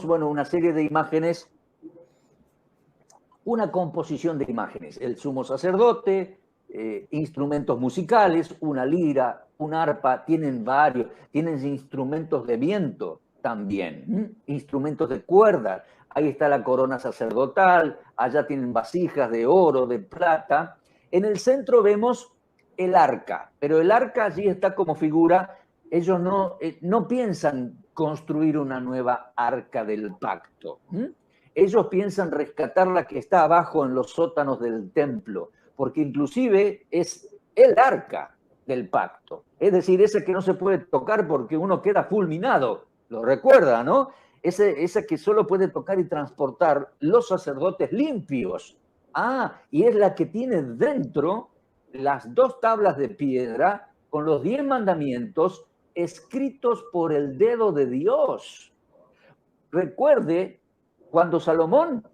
bueno, una serie de imágenes, una composición de imágenes. El sumo sacerdote, instrumentos musicales, una lira, un arpa, tienen varios, tienen instrumentos de viento también, instrumentos de cuerda. Ahí está la corona sacerdotal, allá tienen vasijas de oro, de plata. En el centro vemos el arca, pero el arca allí está como figura. Ellos no piensan construir una nueva arca del pacto. Ellos piensan rescatar la que está abajo en los sótanos del templo, porque inclusive es el arca del pacto. Es decir, esa que no se puede tocar porque uno queda fulminado. Lo recuerda, ¿no? Esa que solo puede tocar y transportar los sacerdotes limpios. Y es la que tiene dentro las 2 tablas de piedra con los 10 mandamientos escritos por el dedo de Dios. Recuerde, cuando Salomón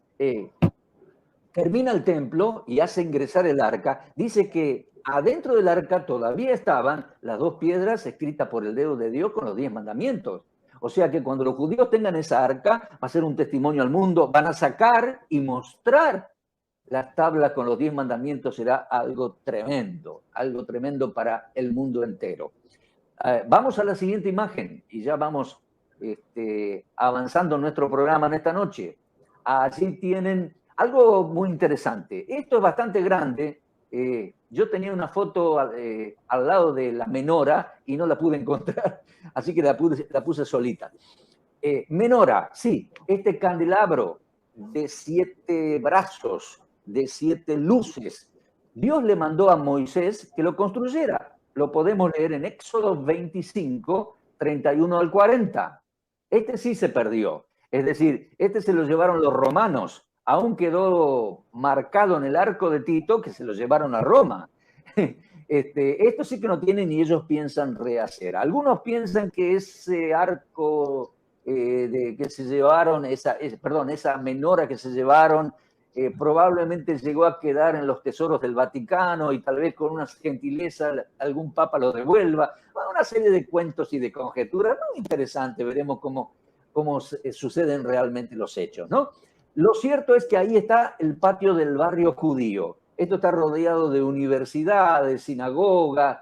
termina el templo y hace ingresar el arca, dice que adentro del arca todavía estaban las 2 piedras escritas por el dedo de Dios con los 10 mandamientos. O sea que cuando los judíos tengan esa arca, va a ser un testimonio al mundo, van a sacar y mostrar las tablas con los 10 mandamientos. Será algo tremendo para el mundo entero. Vamos a la siguiente imagen y ya vamos avanzando en nuestro programa en esta noche. Allí tienen algo muy interesante. Esto es bastante grande. Yo tenía una foto al lado de la menora y no la pude encontrar, así que la puse solita. Menora, sí, este candelabro de 7 brazos, de 7 luces, Dios le mandó a Moisés que lo construyera. Lo podemos leer en Éxodo 25, 31 al 40. Este sí se perdió. Es decir, este se lo llevaron los romanos. Aún quedó marcado en el arco de Tito que se lo llevaron a Roma. Esto sí que no tienen y ellos piensan rehacer. Algunos piensan que ese arco que se llevaron, esa menora que se llevaron, probablemente llegó a quedar en los tesoros del Vaticano y tal vez con una gentileza algún papa lo devuelva. Una serie de cuentos y de conjeturas muy interesantes. Veremos cómo suceden realmente los hechos, ¿no? Lo cierto es que ahí está el patio del barrio judío. Esto está rodeado de universidades, sinagogas,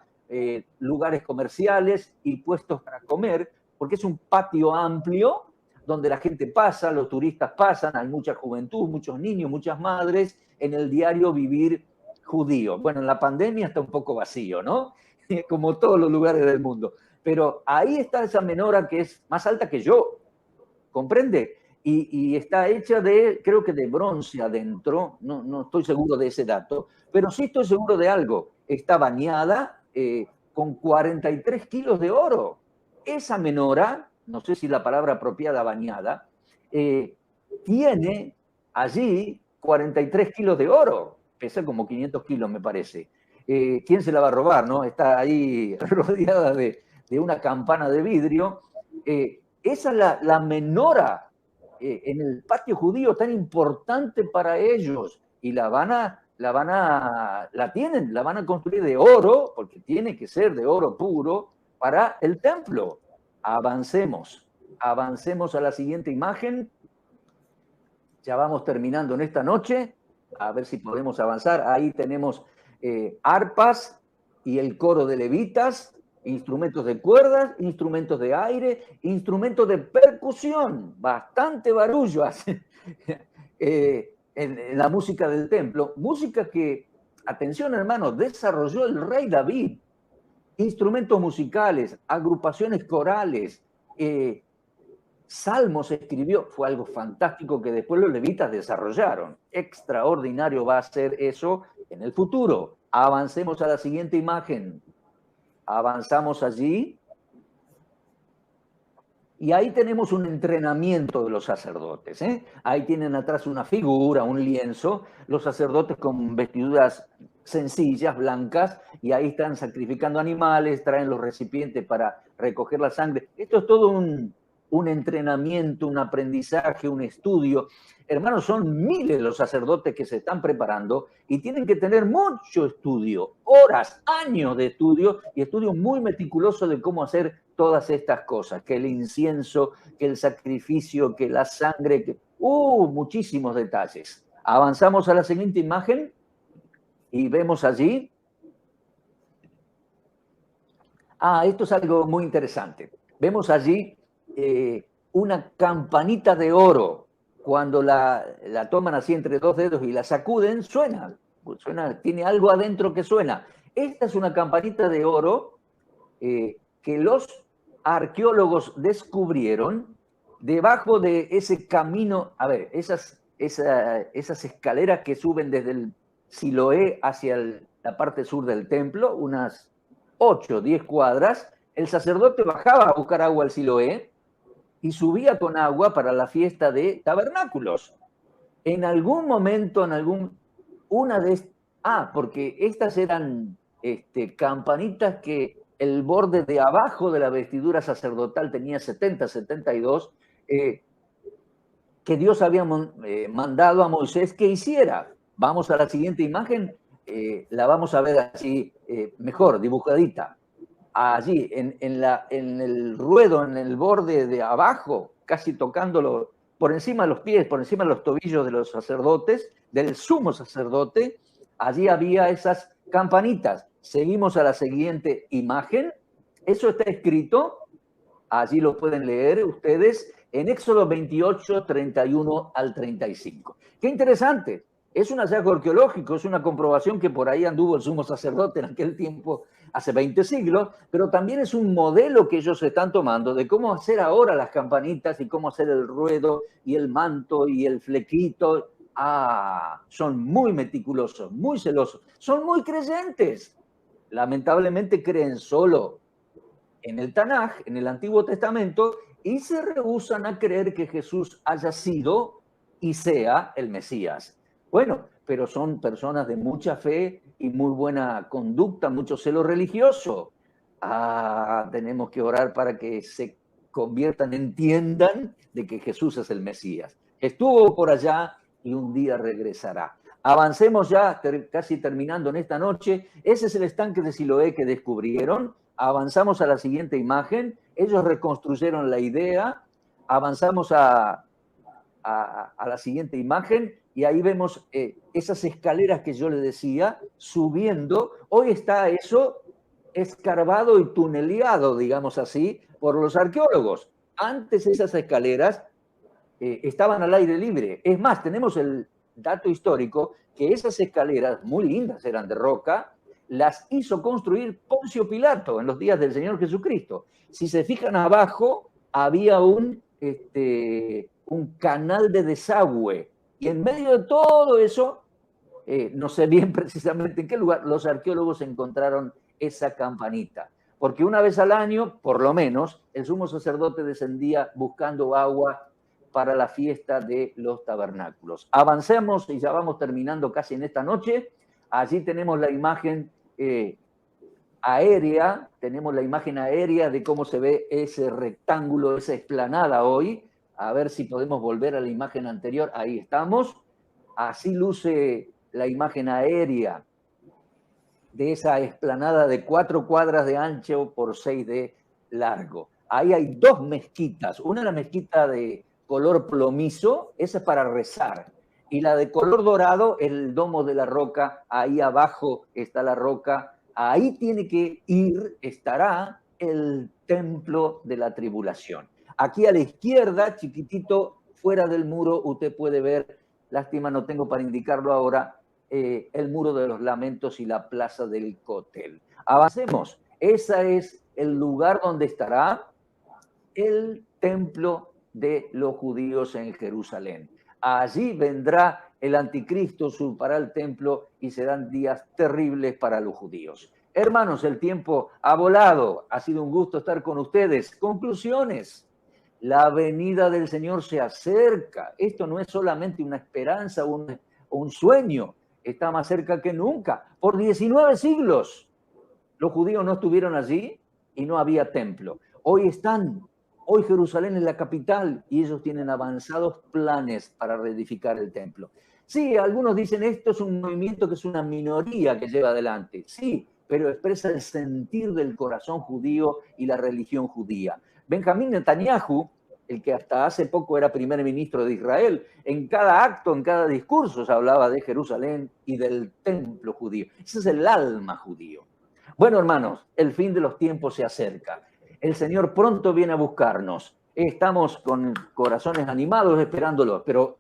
lugares comerciales y puestos para comer, porque es un patio amplio. donde la gente pasa, los turistas pasan, hay mucha juventud, muchos niños, muchas madres, en el diario vivir judío. Bueno, en la pandemia está un poco vacío, ¿no? Como todos los lugares del mundo. Pero ahí está esa menora que es más alta que yo, ¿comprende? Y está hecha de, creo que de bronce adentro, no estoy seguro de ese dato, pero sí estoy seguro de algo. Está bañada con 43 kilos de oro. Esa menora, no sé si la palabra apropiada bañada, tiene allí 43 kilos de oro. Pesa como 500 kilos, me parece. ¿Quién se la va a robar, no? Está ahí rodeada de una campana de vidrio. Esa es la menora en el patio judío tan importante para ellos, y la van a construir de oro, porque tiene que ser de oro puro para el templo. Avancemos a la siguiente imagen. Ya vamos terminando en esta noche, a ver si podemos avanzar. Ahí tenemos arpas y el coro de levitas, instrumentos de cuerdas, instrumentos de aire, instrumentos de percusión, bastante barullo hace en la música del templo, música que, atención hermanos, desarrolló el rey David, instrumentos musicales, agrupaciones corales, salmos escribió, fue algo fantástico que después los levitas desarrollaron. Extraordinario va a ser eso en el futuro. Avancemos a la siguiente imagen. Avanzamos allí y ahí tenemos un entrenamiento de los sacerdotes. Ahí tienen atrás una figura, un lienzo, los sacerdotes con vestiduras sencillas, blancas, y ahí están sacrificando animales, traen los recipientes para recoger la sangre. Esto es todo un entrenamiento, un aprendizaje, un estudio. Hermanos, son miles los sacerdotes que se están preparando y tienen que tener mucho estudio, horas, años de estudio, y estudio muy meticuloso de cómo hacer todas estas cosas, que el incienso, que el sacrificio, que la sangre, que muchísimos detalles. Avanzamos a la siguiente imagen y vemos allí. Esto es algo muy interesante. Vemos allí una campanita de oro. Cuando la toman así entre dos dedos y la sacuden, suena, tiene algo adentro que suena. Esta es una campanita de oro que los arqueólogos descubrieron debajo de ese camino. A ver, esas escaleras que suben desde el Siloé hacia la parte sur del templo, unas 8 o 10 cuadras, el sacerdote bajaba a buscar agua al Siloé y subía con agua para la fiesta de tabernáculos. En algún momento, porque estas eran campanitas que el borde de abajo de la vestidura sacerdotal tenía 70, 72, que Dios había mandado a Moisés que hiciera. Vamos a la siguiente imagen, la vamos a ver así, mejor, dibujadita. Allí, en el ruedo, en el borde de abajo, casi tocándolo por encima de los pies, por encima de los tobillos de los sacerdotes, del sumo sacerdote, allí había esas campanitas. Seguimos a la siguiente imagen. Eso está escrito, allí lo pueden leer ustedes, en Éxodo 28, 31 al 35. ¡Qué interesante! Es un hallazgo arqueológico, es una comprobación que por ahí anduvo el sumo sacerdote en aquel tiempo, hace 20 siglos, pero también es un modelo que ellos están tomando de cómo hacer ahora las campanitas y cómo hacer el ruedo y el manto y el flequito. Son muy meticulosos, muy celosos, son muy creyentes. Lamentablemente creen solo en el Tanaj, en el Antiguo Testamento, y se rehúsan a creer que Jesús haya sido y sea el Mesías. Bueno, pero son personas de mucha fe y muy buena conducta, mucho celo religioso. Tenemos que orar para que se conviertan, entiendan de que Jesús es el Mesías. Estuvo por allá y un día regresará. Avancemos ya, casi terminando en esta noche. Ese es el estanque de Siloé que descubrieron. Avanzamos a la siguiente imagen. Ellos reconstruyeron la idea. Avanzamos a la siguiente imagen y ahí vemos esas escaleras que yo le decía, subiendo. Hoy está eso escarbado y tuneleado, digamos así, por los arqueólogos. Antes esas escaleras estaban al aire libre. Es más, tenemos el dato histórico que esas escaleras, muy lindas, eran de roca, las hizo construir Poncio Pilato en los días del Señor Jesucristo. Si se fijan abajo, había un canal de desagüe. Y en medio de todo eso, no sé bien precisamente en qué lugar, los arqueólogos encontraron esa campanita. Porque una vez al año, por lo menos, el sumo sacerdote descendía buscando agua para la fiesta de los tabernáculos. Avancemos y ya vamos terminando casi en esta noche. Allí tenemos la imagen aérea, de cómo se ve ese rectángulo, esa explanada hoy. A ver si podemos volver a la imagen anterior. Ahí estamos. Así luce la imagen aérea de esa explanada de 4 cuadras de ancho por 6 de largo. Ahí hay 2 mezquitas. Una es la mezquita de color plomizo, esa es para rezar. Y la de color dorado, el domo de la roca, ahí abajo está la roca. Ahí tiene que ir, estará el templo de la tribulación. Aquí a la izquierda, chiquitito, fuera del muro, usted puede ver, lástima no tengo para indicarlo ahora, el muro de los lamentos y la plaza del Cotel. Avancemos. Ese es el lugar donde estará el templo de los judíos en Jerusalén. Allí vendrá el anticristo, usurpará el templo y serán días terribles para los judíos. Hermanos, el tiempo ha volado. Ha sido un gusto estar con ustedes. Conclusiones. La venida del Señor se acerca. Esto no es solamente una esperanza o un sueño. Está más cerca que nunca. Por 19 siglos los judíos no estuvieron allí y no había templo. Hoy Jerusalén es la capital y ellos tienen avanzados planes para reedificar el templo. Sí, algunos dicen esto es un movimiento que es una minoría que lleva adelante. Sí, pero expresa el sentir del corazón judío y la religión judía. Benjamín Netanyahu, el que hasta hace poco era primer ministro de Israel, en cada acto, en cada discurso se hablaba de Jerusalén y del templo judío. Ese es el alma judío. Bueno, hermanos, el fin de los tiempos se acerca. El Señor pronto viene a buscarnos. Estamos con corazones animados esperándolo, pero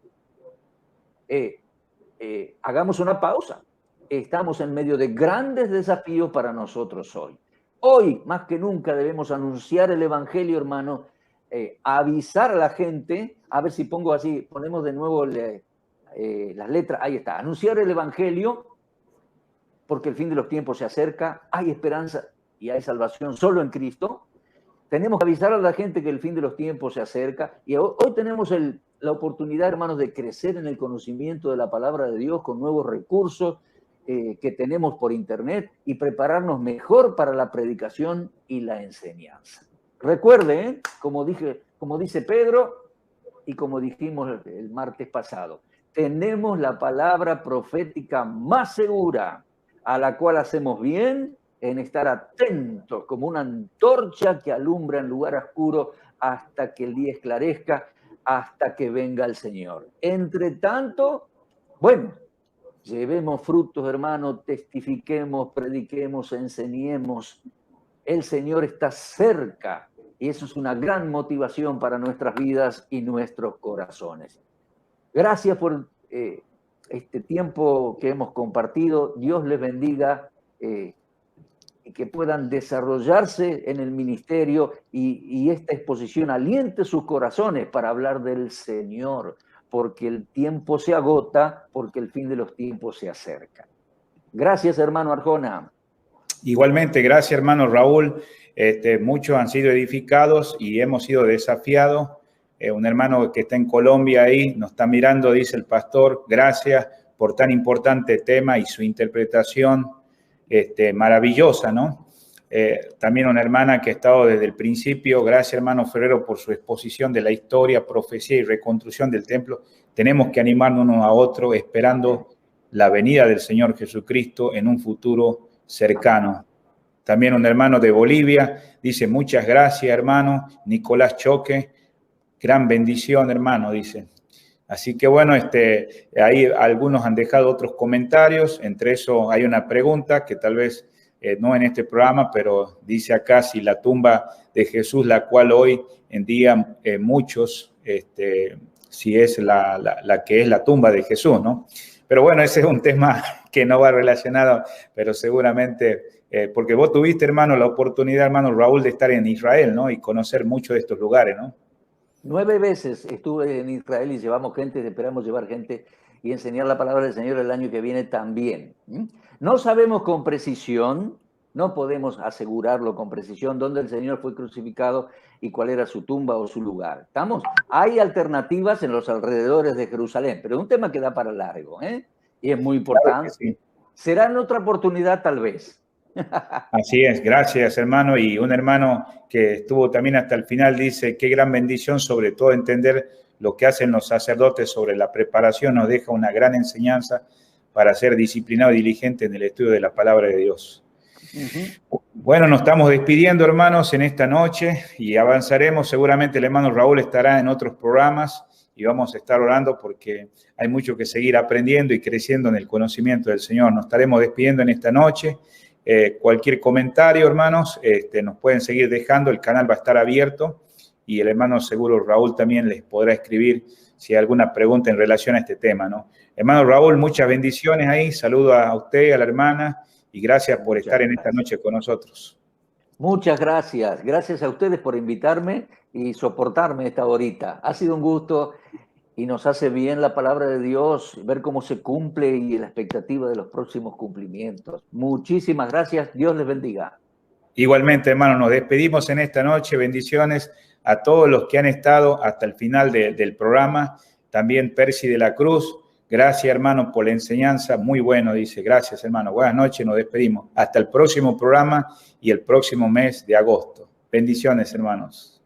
hagamos una pausa. Estamos en medio de grandes desafíos para nosotros hoy. Hoy, más que nunca, debemos anunciar el Evangelio, hermano, avisar a la gente, a ver si pongo así, ponemos de nuevo las letras, ahí está, anunciar el Evangelio, porque el fin de los tiempos se acerca, hay esperanza y hay salvación solo en Cristo. Tenemos que avisar a la gente que el fin de los tiempos se acerca y hoy tenemos la oportunidad, hermanos, de crecer en el conocimiento de la palabra de Dios con nuevos recursos que tenemos por internet y prepararnos mejor para la predicación y la enseñanza. Recuerde, como dice Pedro y como dijimos el martes pasado, tenemos la palabra profética más segura, a la cual hacemos bien en estar atentos como una antorcha que alumbra en lugar oscuro hasta que el día esclarezca, hasta que venga el Señor. Entre tanto, bueno, llevemos frutos, hermanos, testifiquemos, prediquemos, enseñemos. El Señor está cerca y eso es una gran motivación para nuestras vidas y nuestros corazones. Gracias por este tiempo que hemos compartido. Dios les bendiga y que puedan desarrollarse en el ministerio y esta exposición aliente sus corazones para hablar del Señor, porque el tiempo se agota, porque el fin de los tiempos se acerca. Gracias, hermano Arjona. Igualmente, gracias, hermano Raúl. Muchos han sido edificados y hemos sido desafiados. Un hermano que está en Colombia ahí nos está mirando, dice el pastor, gracias por tan importante tema y su interpretación maravillosa, ¿no? También una hermana que ha estado desde el principio, gracias hermano Ferrero por su exposición de la historia, profecía y reconstrucción del templo. Tenemos que animarnos unos a otros esperando la venida del Señor Jesucristo en un futuro cercano. También un hermano de Bolivia dice, muchas gracias hermano, Nicolás Choque, gran bendición hermano, dice. Así que bueno, ahí algunos han dejado otros comentarios, entre eso hay una pregunta que tal vez no en este programa, pero dice acá si la tumba de Jesús, la cual hoy en día muchos si es la que es la tumba de Jesús, ¿no? Pero bueno, ese es un tema que no va relacionado, pero seguramente, porque vos tuviste, hermano, la oportunidad, hermano Raúl, de estar en Israel, ¿no? Y conocer muchos de estos lugares, ¿no? 9 veces estuve en Israel y llevamos gente, esperamos llevar gente y enseñar la palabra del Señor el año que viene también. No sabemos con precisión, no podemos asegurarlo con precisión dónde el Señor fue crucificado y cuál era su tumba o su lugar. ¿Estamos? Hay alternativas en los alrededores de Jerusalén, pero es un tema que da para largo, ¿eh? Y es muy importante. Claro que sí. Será en otra oportunidad tal vez. Así es, gracias hermano. Y un hermano que estuvo también hasta el final dice, qué gran bendición, sobre todo entender lo que hacen los sacerdotes sobre la preparación, nos deja una gran enseñanza para ser disciplinado y diligente en el estudio de la palabra de Dios. Bueno, nos estamos despidiendo, hermanos, en esta noche y avanzaremos. Seguramente el hermano Raúl estará en otros programas y vamos a estar orando porque hay mucho que seguir aprendiendo y creciendo en el conocimiento del Señor. Nos estaremos despidiendo en esta noche. Cualquier comentario, hermanos, nos pueden seguir dejando. El canal va a estar abierto y el hermano seguro Raúl también les podrá escribir si hay alguna pregunta en relación a este tema, ¿no? Hermano Raúl, muchas bendiciones ahí. Saludo a usted, a la hermana. Y gracias por estar en esta noche con nosotros. Muchas gracias. Gracias a ustedes por invitarme y soportarme esta horita. Ha sido un gusto y nos hace bien la palabra de Dios, ver cómo se cumple y la expectativa de los próximos cumplimientos. Muchísimas gracias. Dios les bendiga. Igualmente, hermano, nos despedimos en esta noche. Bendiciones a todos los que han estado hasta el final del programa. También Percy de la Cruz. Gracias, hermano, por la enseñanza. Muy bueno, dice. Gracias, hermano. Buenas noches, nos despedimos. Hasta el próximo programa y el próximo mes de agosto. Bendiciones, hermanos.